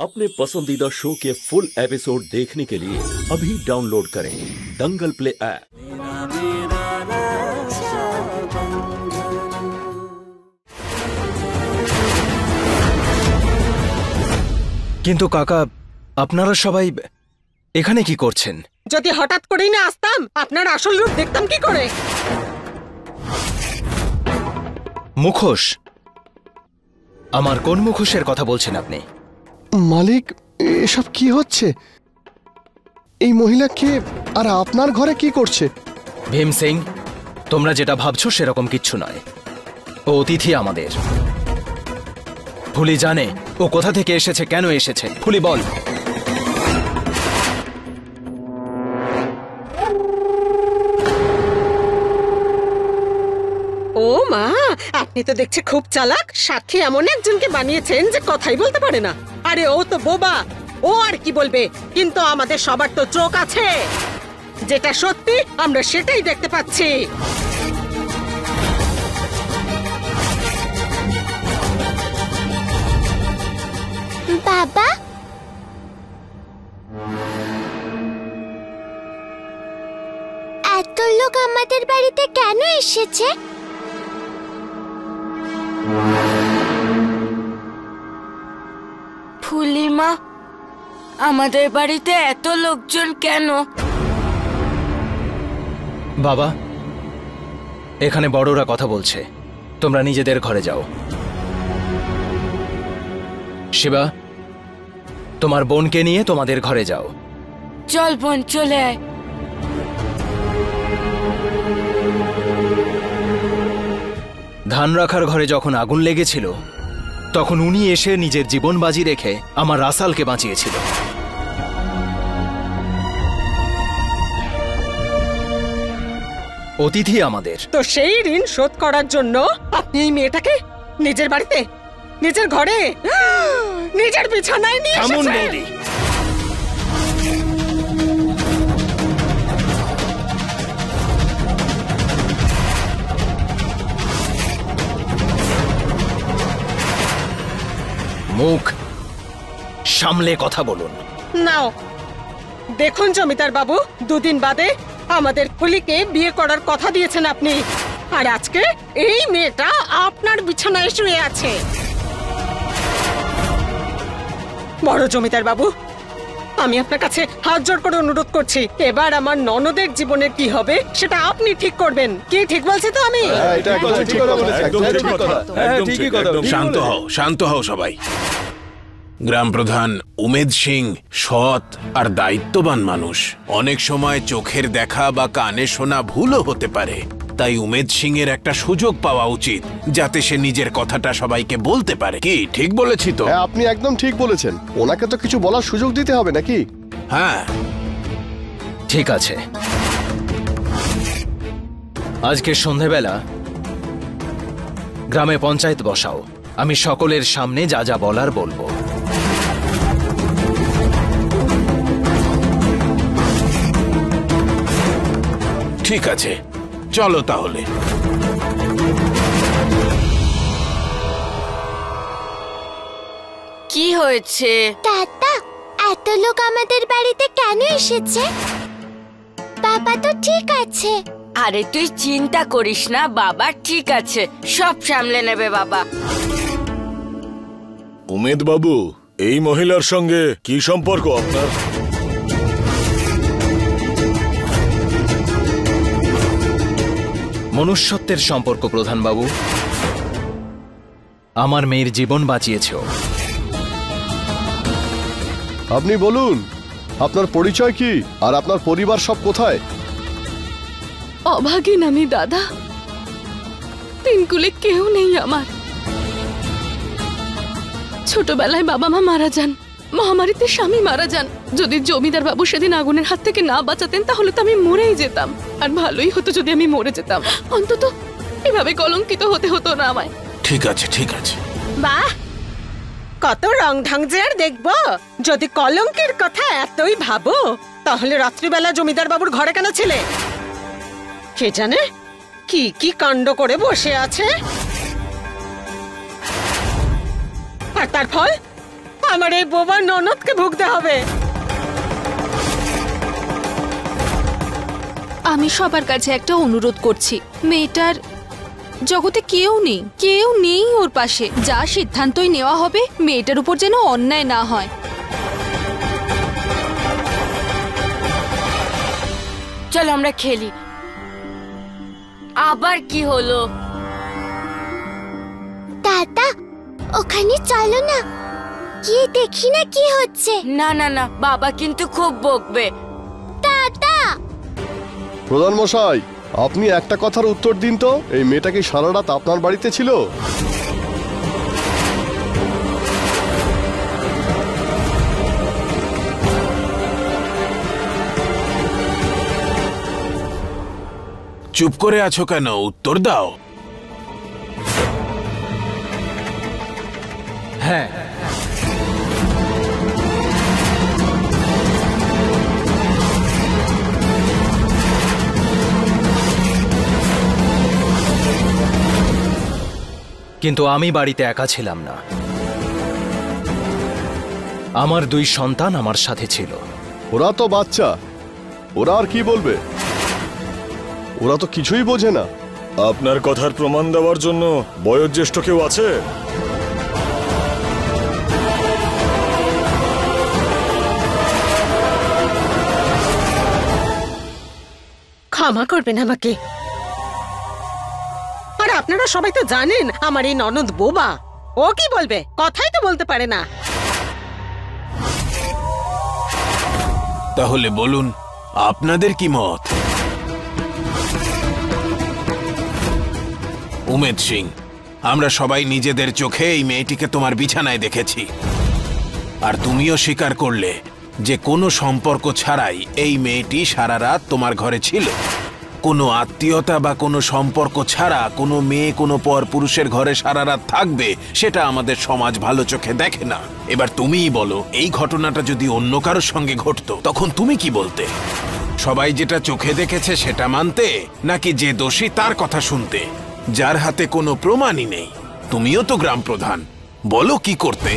अपने पसंदीदा शो के फुल एपिसोड देखने के लिए अभी डाउनलोड करें दंगल प्ले ऐप। কিন্তু কাকা, আপনারা সবাই এখানে কি করছেন? যদি হঠাৎ করেই না আসতাম, আপনার আসল রূপ দেখতাম কি করে? মুখোশ? আমার কোন মুখোশের কথা বলছেন আপনি? মালিক, এসব কি হচ্ছে? এই মহিলা কে আর আপনার ঘরে কি করছে? ভীম সিং, তোমরা যেটা ভাবছো সেরকম কিচ্ছু নয়। ও অতিথি আমাদের। ফুলি জানে ও কোথা থেকে এসেছে, কেন এসেছে। ফুলি বল। ও মা, আপনি তো দেখছি খুব চালাক। সাক্ষী এমন একজনকে বানিয়েছেন যে কথাই বলতে পারে না। আরে ও তো বোবা, ও আর কি বলবে? কিন্তু আমাদের সবার তো চোখ আছে, যেটা সত্যি আমরা সেটাই দেখতে পাচ্ছি। বাবা, এত লোক আমাদের বাড়িতে কেন এসেছে? ফুলিমা, আমাদের বাড়িতে এত লোকজন কেন? বাবা, এখানে বড়রা কথা বলছে, তোমরা নিজেদের ঘরে যাও। শিবা, তোমার বোনকে নিয়ে তোমাদের ঘরে যাও। চল বোন, চলে আয়। ধান রাখার ঘরে যখন আগুন লেগেছিল তখন উনি এসে নিজের জীবন বাজি রেখে আমার রাসালকে বাঁচিয়েছিল। অতিথি আমাদের। তো সেই ঋণ শোধ করার জন্য আপনি এই মেয়েটাকে নিজের বাড়িতে, নিজের ঘরে, নিজের বিছানায় নিয়ে এসেছেন। মুখ সামলে কথা বলুন। নাও দেখুন জমিদার বাবু, দুদিন বাদে আমাদের ফুলিকে বিয়ে করার কথা দিয়েছেন আপনি, আর আজকে এই মেয়েটা আপনার বিছানায় শুয়ে আছে। বড় জমিদার বাবু, আমি আপনার কাছে হাত জোড় করে অনুরোধ করছি, এবার আমার ননদের জীবনের কি হবে সেটা আপনি ঠিক করবেন। কি ঠিক বলছি তো আমি? শান্ত হও, শান্ত হও সবাই। গ্রাম প্রধান উমেদ সিং সৎ আর দায়িত্ববান মানুষ। অনেক সময় চোখের দেখা বা কানে শোনা ভুলও হতে পারে, তাই উমেদ সিং এর একটা সুযোগ পাওয়া উচিত যাতে সে নিজের কথাটা সবাইকে বলতে পারে। কি ঠিক বলেছি তো? হ্যাঁ, আপনি একদম ঠিক বলেছেন। ওনাকে তো কিছু বলার সুযোগ দিতে হবে নাকি? হ্যাঁ ঠিক আছে, আজকে সন্ধেবেলা গ্রামে পঞ্চায়েত বসাও। আমি সকলের সামনে যা যা বলার বলবো। ঠিক আছে, চলো তাহলে। কি হয়েছে? দাদা, এত লোক আমাদের বাড়িতে কেন এসেছে? বাবা তো ঠিক আছে। আরে তুই চিন্তা করিস না, বাবা ঠিক আছে, সব সামলে নেবে বাবা। উমেদ বাবু, এই মহিলার সঙ্গে কি সম্পর্ক আপনার? মনুষ্যত্বের সম্পর্ক প্রধান বাবু। আমার মেয়ের জীবন বাঁচিয়েছে। আপনি বলুন, আপনার পরিচয় কি আর আপনার পরিবার সব কোথায়? অভাগিন আমি দাদা, তিনকুলে কেউ নেই আমার। ছোটবেলায় বাবা মা মারা যান, মহামারীতে স্বামী মারা যান। যদি জমিদার বাবু সেদিন আগুনের হাত থেকে না বাঁচাতেন তাহলে তো আমি মরেই যেতাম। আর ভালোই হতো যদি আমি মরে যেতাম, অন্তত এভাবে কলঙ্কিত হতে হতো না আমায়। ঠিক আছে, ঠিক আছে। বাহ, কত রং ঢং যে আর দেখবো। যদি কলঙ্কের কথা এতই ভাবো তাহলে রাত্রিবেলা জমিদার বাবুর ঘরে কেন ছিলে? কে জানে কি কি কাণ্ড করে বসে আছে। আর তার ফল আমার এই বোবা ননদকে ভুগতে হবে। আমি সবার কাছে একটা অনুরোধ করছি, মেয়েটার জগতে কেউ নেই ওর পাশে। যা সিদ্ধান্তই নেওয়া হবে মেয়েটার উপর যেন অন্যায় না হয়। চলো আমরা খেলি। আবার কি হলো? দাদা ওখানে চলো না, গিয়ে দেখি না কি হচ্ছে। না না না, বাবা কিন্তু খুব বকবে। দাদা প্রধান মশাই, আপনি একটা কথার উত্তর দিন তো, এই মেয়েটা কি সারা রাত আপনার বাড়িতে ছিল? চুপ করে আছো কেন? উত্তর দাও। হ্যাঁ, কিন্তু আমি বাড়িতে একা ছিলাম না। আমার 2 সন্তান আমার সাথে ছিল। ওরা তো বাচ্চা, ওরা আর কি বলবে? ওরা তো কিছুই বোঝে না। আপনার কথার প্রমাণ দেওয়ার জন্য বয়োজ্যেষ্ঠ কেউ আছে? ক্ষমা করবেন আমাকে। আর আপনারা সবাই তো জানেন আমার এই ননদ বোবা। ও কি বলবে? কথাই তো বলতে পারে না। তাহলে বলুন, আপনাদের কি মত? উমেদ সিং, আমরা সবাই নিজেদের চোখে এই মেয়েটিকে তোমার বিছানায় দেখেছি, আর তুমিও স্বীকার করলে যে কোনো সম্পর্ক ছাড়াই এই মেয়েটি সারা রাত তোমার ঘরে ছিল। কোনো আত্মীয়তা বা কোনো সম্পর্ক ছাড়া কোনো মেয়ে কোনো পরপুরুষের ঘরে সারা রাত থাকবে, সেটা আমাদের সমাজ ভালো চোখে দেখে না। এবার তুমিই বলো, এই ঘটনাটা যদি অন্য কারোর সঙ্গে ঘটতো তখন তুমি কি বলতে? সবাই যেটা চোখে দেখেছে সেটা মানতে, নাকি যে দোষী তার কথা শুনতে, যার হাতে কোনো প্রমাণই নেই? তুমিও তো গ্রাম প্রধান, বলো কি করতে?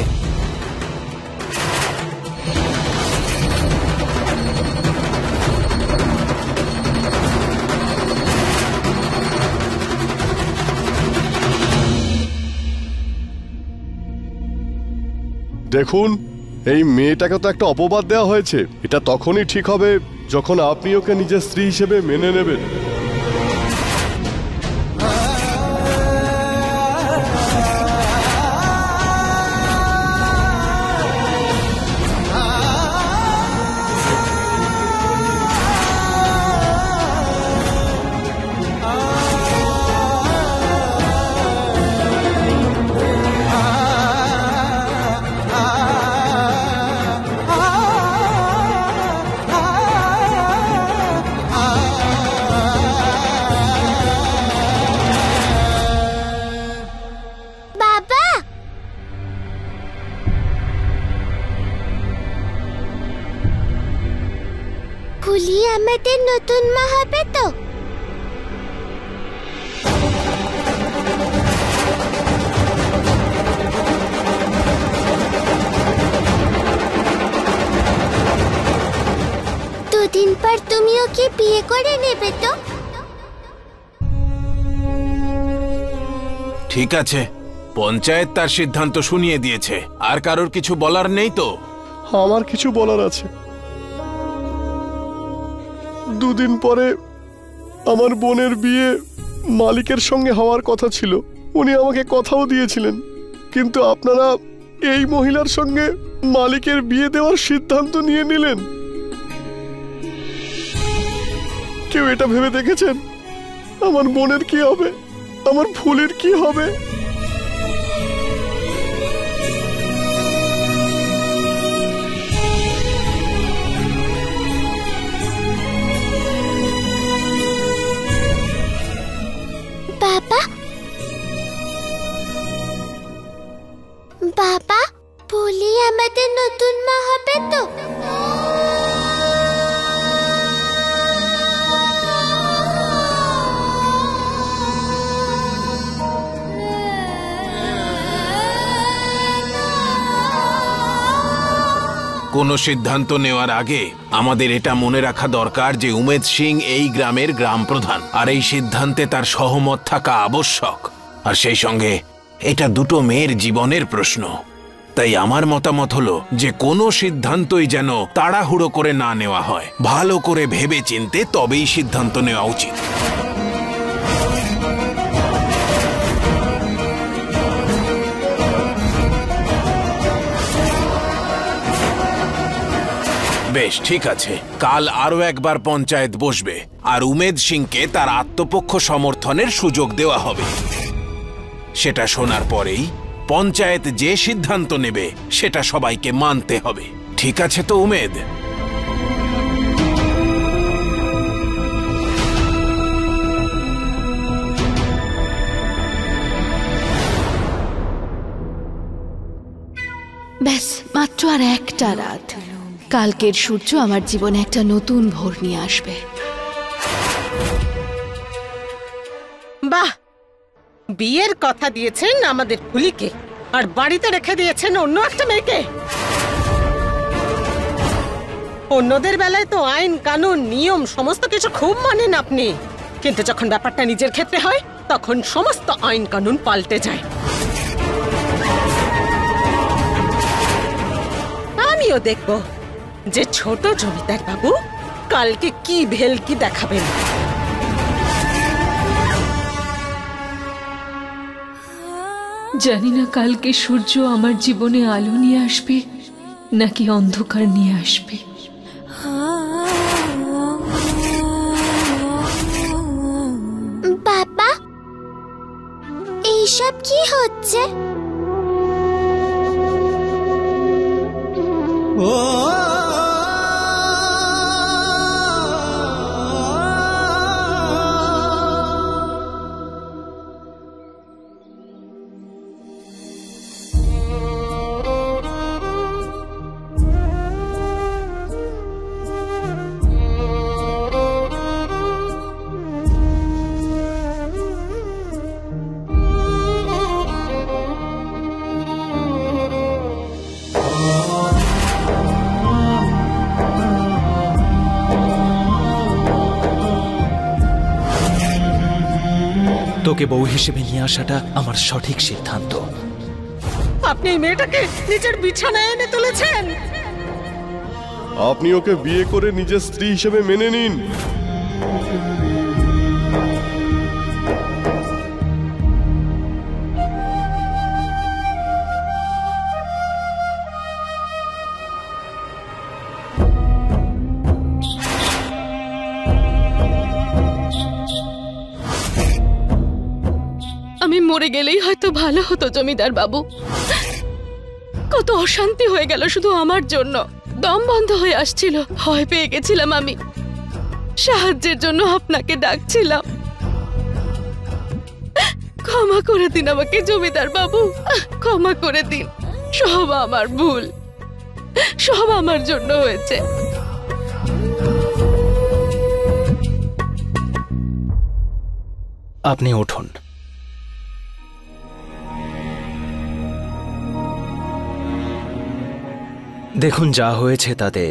দেখুন, এই মেয়েটাকে তো একটা অপবাদ দেওয়া হয়েছে। এটা তখনই ঠিক হবে যখন আপনি ওকে নিজের স্ত্রী হিসেবে মেনে নেবেন। ফুলি আমাদের নতুন মা হবে তো? দুদিন পর তুমি ওকে বিয়ে করে নেবে তো? ঠিক আছে, পঞ্চায়েত তার সিদ্ধান্ত শুনিয়ে দিয়েছে। আর কারোর কিছু বলার নেই তো? আমার কিছু বলার আছে। দুদিন পরে আমার বোনের বিয়ে মালিকের সঙ্গে হওয়ার কথা ছিল। উনি আমাকে কথাও দিয়েছিলেন, কিন্তু আপনারা এই মহিলার সঙ্গে মালিকের বিয়ে দেওয়ার সিদ্ধান্ত নিয়ে নিলেন। কেউ এটা ভেবে দেখেছেন আমার বোনের কি হবে, আমার ফুলের কি হবে? বাবা, বাবা, ফুলি আমাদের নতুন মা হবে তো? কোনো সিদ্ধান্ত নেওয়ার আগে আমাদের এটা মনে রাখা দরকার যে উমেদ সিং এই গ্রামের গ্রাম প্রধান, আর এই সিদ্ধান্তে তার সহমত থাকা আবশ্যক। আর সেই সঙ্গে এটা দুটো মেয়ের জীবনের প্রশ্ন। তাই আমার মতামত হলো যে কোনো সিদ্ধান্তই যেন তাড়াহুড়ো করে না নেওয়া হয়, ভালো করে ভেবে চিন্তে তবেই সিদ্ধান্ত নেওয়া উচিত। বেশ, ঠিক আছে, কাল আরো একবার পঞ্চায়েত বসবে আর উমেদ সিংকে তার আত্মপক্ষ সমর্থনের সুযোগ দেওয়া হবে। সেটা শোনার পরেই পঞ্চায়েত যে সিদ্ধান্ত নেবে সেটা সবাইকে মানতে হবে। ঠিক আছে তো উমেদ? ব্যাস, মাত্র আর একটা রাত। কালকের সূর্য আমার জীবনে একটা নতুন ভোর নিয়ে আসবে। বাহ, বিয়ের কথা দিয়েছেন আমাদের ফুলিকে আর বাড়িতে রেখে দিয়েছেন অন্য একটা মেয়েকে। অন্যদের বেলায় তো আইন কানুন নিয়ম সমস্ত কিছু খুব মানেন আপনি, কিন্তু যখন ব্যাপারটা নিজের ক্ষেত্রে হয় তখন সমস্ত আইন কানুন পাল্টে যায়। আমিও দেখব যে ছোট জমিদার বাবু কালকে কি ভেলকি দেখাবেন। জানি না কালকে সূর্য আমার জীবনে আলো নিয়ে আসবে নাকি অন্ধকার নিয়ে আসবে। বাবা, এইসব কি হচ্ছে? তোকে বউ হিসেবে নিয়ে আসাটা আমার সঠিক সিদ্ধান্ত। আপনি এই মেয়েটাকে নিজের বিছানায় এনে তুলেছেন। আপনি ওকে বিয়ে করে নিজের স্ত্রী হিসেবে মেনে নিন। আমি মরে গেলেই হয়তো ভালো হতো জমিদার বাবু। কত অশান্তি হয়ে গেল শুধু আমার জন্য। দম বন্ধ হয়ে আসছিল, ভয় পেয়ে গেছিলাম আমি। সাহায্যের জন্য আপনাকে ডাকছিলাম। ক্ষমা করে দিন আমাকে জমিদার বাবু, ক্ষমা করে দিন। সব আমার ভুল, সব আমার জন্য হয়েছে। আপনি উঠুন। দেখুন, যা হয়েছে তাতে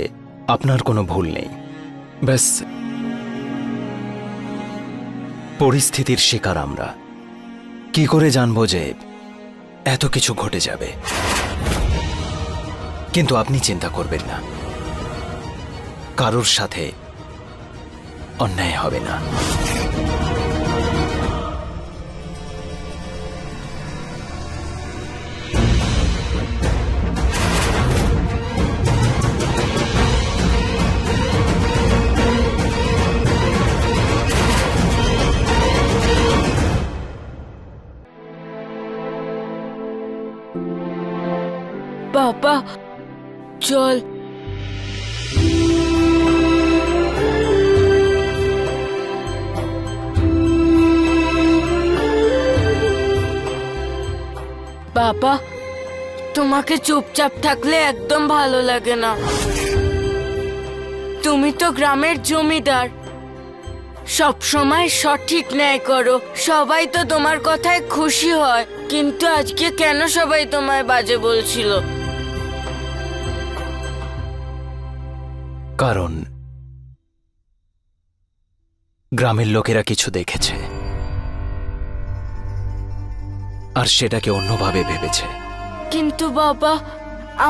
আপনার কোনো ভুল নেই। ব্যাস, পরিস্থিতির শিকার আমরা। কি করে জানবো যে এত কিছু ঘটে যাবে? কিন্তু আপনি চিন্তা করবেন না, কারোর সাথে অন্যায় হবে না। বাবা চল। বাবা, তোমাকে চুপচাপ থাকলে একদম ভালো লাগে না। তুমি তো গ্রামের জমিদার, সব সময় সঠিক ন্যায় করো, সবাই তো তোমার কথায় খুশি হয়। কিন্তু আজকে কেন সবাই তোমায় বাজে বলছিল? কারণ গ্রামের লোকেরা কিছু দেখেছে আর সেটাকে অন্যভাবে ভেবেছে। কিন্তু বাবা,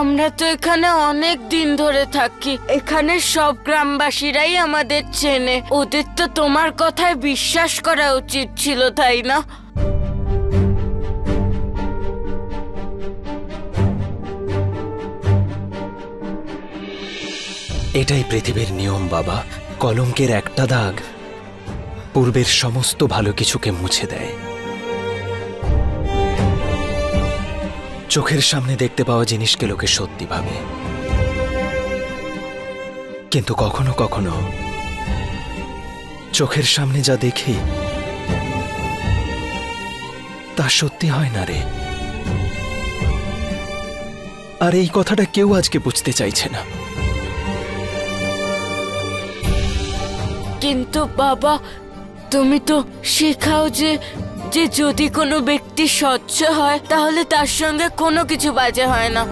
আমরা তো এখানে অনেক দিন ধরে থাকি, এখানে সব গ্রামবাসীরাই আমাদের চেনে, ওদের তো তোমার কথায় বিশ্বাস করা উচিত ছিল, তাই না? এটাই পৃথিবীর নিয়ম বাবা। কলঙ্কের একটা দাগ পূর্বের সমস্ত ভালো কিছুকে মুছে দেয়। চোখের সামনে দেখতে পাওয়া জিনিসকে লোকে সত্যি ভাবে, কিন্তু কখনো কখনো চোখের সামনে যা দেখি তা সত্যি হয় না রে। আর এই কথাটা কেউ আজকে বুঝতে চাইছে না। কিন্তু বাবা, তুমি তো শেখাও যে যদি কোনো ব্যক্তি স্বচ্ছ হয় তাহলে তার সঙ্গে কোনো কিছু বাজে হয় না।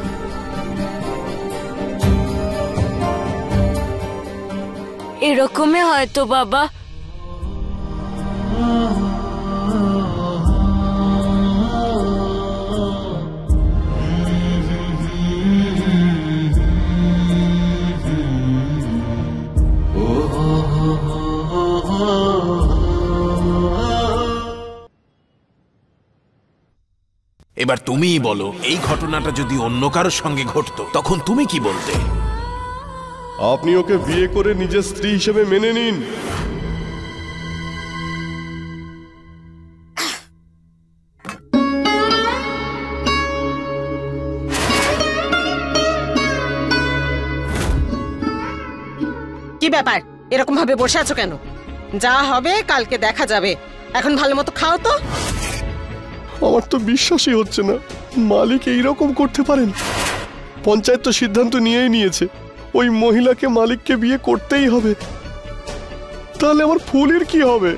এরকমই হয়তো বাবা। এবার তুমিই বলো, এই ঘটনাটা যদি অন্য কারোর সঙ্গে ঘটতো তখন তুমি কি বলতে? আপনি ওকে বিয়ে করে নিজের স্ত্রী হিসেবে মেনে নিন। কি ব্যাপার, এরকম ভাবে বসে আছো কেন? যা হবে কালকে দেখা যাবে, এখন ভালো মতো খাও তো। আমার তো বিশ্বাসই হচ্ছে না মালিক এইরকম করতে পারেন। পঞ্চায়েত তো সিদ্ধান্ত নিয়েই নিয়েছে, ওই মহিলাকে মালিককে বিয়ে করতেই হবে। তাহলে আমার ফুলের কি হবে?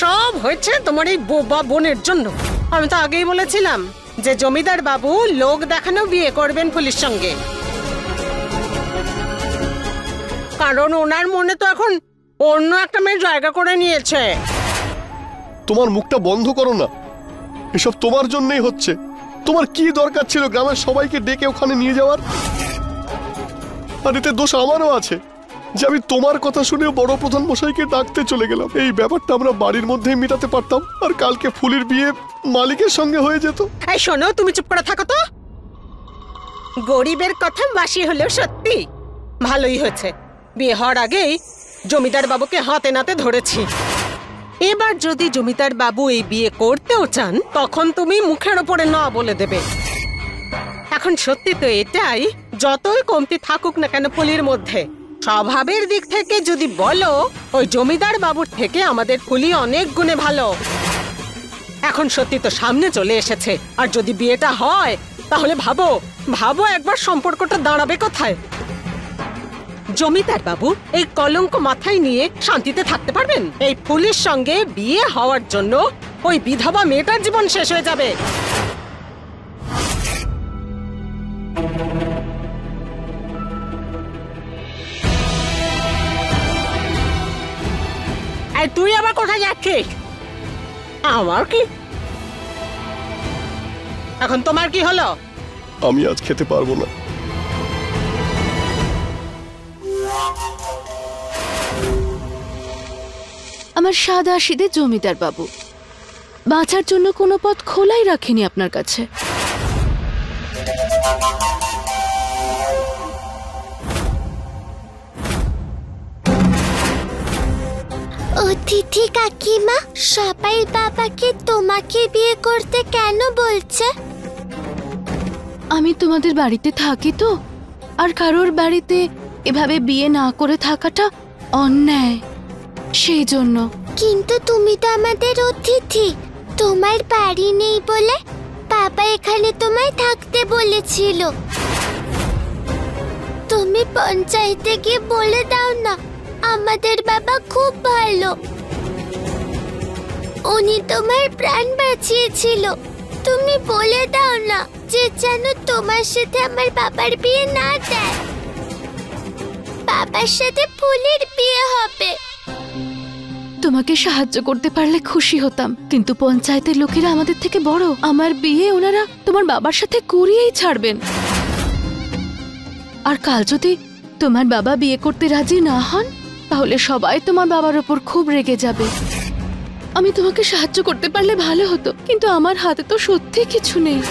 সব হয়েছে তোমার এই বোবা বোনের জন্য। আমি তো আগেই বলেছিলাম যে জমিদার বাবু লোক দেখানো বিয়ে করবেন ফুলির সঙ্গে, কারণ ওনার মনে তো এখন অন্য একটা মেয়ে জায়গা করে নিয়েছে। তোমার মুখটা বন্ধ করো না, এসব তোমার জন্যই হচ্ছে। তোমার কি দরকার ছিল গ্রামের সবাইকে ডেকে ওখানে নিয়ে যাওয়ার? আর এতে দোষ আমারও আছে যে আমি তোমার কথা শুনে বড় প্রধান মশাইকে ডাকতে চলে গেলাম। এই ব্যাপারটা আমরা বাড়ির মধ্যেই মেটাতে পারতাম, আর কালকে ফুলির বিয়ে মালিকের সঙ্গে হয়ে যেত। এই শোনো, তুমি চুপ করে থাকো তো। গরিবের কথা বাসি হলেও সত্যি। ভালোই হয়েছে বিয়ে হওয়ার আগেই জমিদার বাবুকে হাতে নাতে ধরেছি। এবার যদি জমিদার বাবু এই বিয়ে করতেও চান তখন তুমি মুখের ওপরে না বলে দেবে। এখন সত্যি তো এটাই, যতই কমতি থাকুক না কেন ফুলির মধ্যে, স্বভাবের দিক থেকে যদি বলো ওই জমিদার বাবুর থেকে আমাদের ফুলি অনেক গুণে ভালো। এখন সত্যি তো সামনে চলে এসেছে, আর যদি বিয়েটা হয় তাহলে ভাবো ভাবো একবার সম্পর্কটা দাঁড়াবে কোথায়। জমিদার বাবু এই কলঙ্ক মাথায় নিয়ে শান্তিতে থাকতে পারবেন? এই ফুলির সঙ্গে বিয়ে হওয়ার জন্য ওই বিধবা মেয়েটার জীবন শেষ হয়ে যাবে। আর তুই আবার কোথায় যাচ্ছিস? আমার কি এখন? তোমার কি হলো? আমি আজ খেতে পারবো না। আমার সাদা সিধে জমিদার বাবু বাঁচার জন্য কোনো পথ খোলাই রাখেনি আপনার কাছে। অতিথি কাকিমা, সবাই বাবাকে তোমাকে বিয়ে করতে কেন বলছে? আমি তোমাদের বাড়িতে থাকি তো, আর কারোর বাড়িতে এভাবে বিয়ে না করে থাকাটা অন্যায়, সেই জন্য। কিন্তু তুমি তো আমাদের অতিথি, তোমার বাড়ি নেই বলে বাবা এখানে তোমায় থাকতে বলেছিল। তুমি পঞ্চায়েতে গিয়ে বলে দাও না, আমাদের বাবা খুব ভালো, উনি তোমার প্রাণ বাঁচিয়েছিল। তুমি বলে দাও না যে যেন তোমার সাথে আমার বাবার বিয়ে না দেয়। বাবা বাবার সাথে ফুলের বিয়ে হবে। তোমাকে সাহায্য করতে পারলে খুশি হতাম, কিন্তু পঞ্চায়েতের লোকেরা আমাদের থেকে বড়। আমার বিয়ে ওনারা তোমার বাবার সাথে করিয়েই ছাড়বেন। আর কাল যদি তোমার বাবা বিয়ে করতে রাজি না হন, তাহলে সবাই তোমার বাবার ওপর খুব রেগে যাবে। আমি তোমাকে সাহায্য করতে পারলে ভালো হতো, কিন্তু আমার হাতে তো সত্যি কিছু নেই।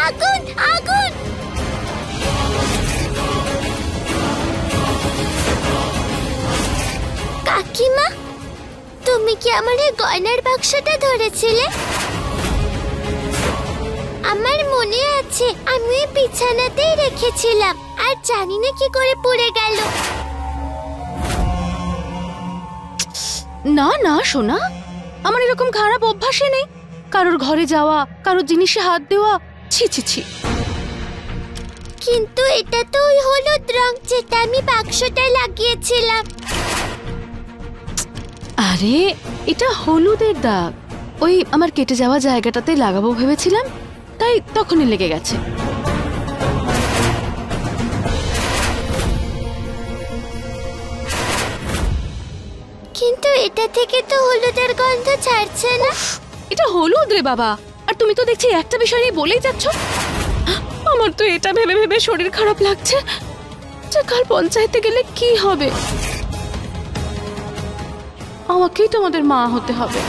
আগুন আগুন! কাকিমা, তুমি কি আমার এই গয়নার বাক্সটা ধরেছিলে? আমার মনে আছে, আমি ওই বিছানাতেই রেখেছিলাম, আর জানি না কি করে পড়ে গেল। না না সোনা, আমার এরকম খারাপ অভ্যাসই নেই। কারোর ঘরে যাওয়া, কারোর জিনিসে হাত দেওয়া, ছি ছি ছি। কিন্তু এটা তো ওই হলুদ রং যেটা আমি বাক্সটায় লাগিয়েছিলাম। আরে এটা হলুদের দাগ, ওই আমার কেটে যাওয়া জায়গাটাতে লাগাবো ভেবেছিলাম, তাই তখনই লেগে গেছে। কিন্তু এটা থেকে তো হলুদের গন্ধ ছাড়ছে না। এটা হলুদ রে বাবা, আর তুমি তো দেখছি একটা বিষয় নিয়ে বলেই যাচ্ছ। আমার তো এটা ভেবে ভেবে শরীর খারাপ লাগছে যে কাল পঞ্চায়েতে গেলে কি হবে। আমাকেই তোমাদের মা হতে হবে।